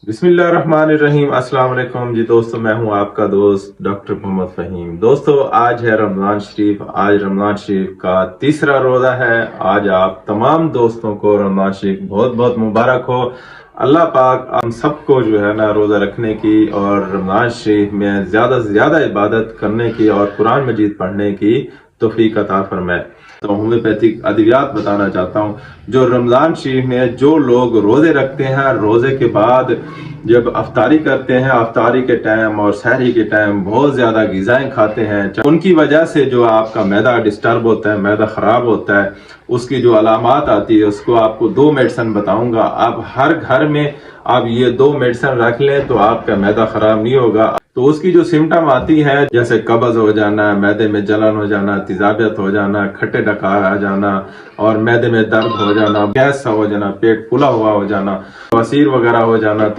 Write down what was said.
बिस्मिल्लाहिर्रहमानिर्रहीम। अस्सलाम वालेकुम जी दोस्तों, मैं हूं आपका दोस्त डॉक्टर मोहम्मद फ़हीम। दोस्तों, आज है रमज़ान शरीफ। आज रमज़ान शरीफ का तीसरा रोज़ा है। आज आप तमाम दोस्तों को रमज़ान शरीफ बहुत बहुत मुबारक हो। अल्लाह पाक हम सबको जो है ना रोज़ा रखने की और रमज़ान शरीफ में ज़्यादा से ज़्यादा इबादत करने की और कुरान मजीद पढ़ने की तौफीक अता फरमाए। तो होम्योपैथिक अद्वियात बताना चाहता हूँ। जो रमज़ान शरीफ में जो लोग रोज़े रखते हैं, रोज़े के बाद जब अफ्तारी करते हैं, अफ्तारी के टाइम और सहरी के टाइम बहुत ज़्यादा ग़िज़ाएँ खाते हैं, उनकी वजह से जो आपका मैदा डिस्टर्ब होता है, मैदा ख़राब होता है, उसकी जो अलामात आती है उसको आपको 2 मेडिसिन बताऊंगा। आप हर घर में आप ये 2 मेडिसिन रख लें तो आपका मैदा ख़राब नहीं होगा। तो उसकी जो सिम्टम आती है जैसे कब्ज़ हो जाना, मैदे में जलन हो जाना, तेज़ाबियत हो जाना, खट्टे डकार आ जाना और मैदे में दर्द हो जाना, गैस सा हो जाना, पेट फूला हुआ हो जाना, बवासीर वगैरह हो जाना।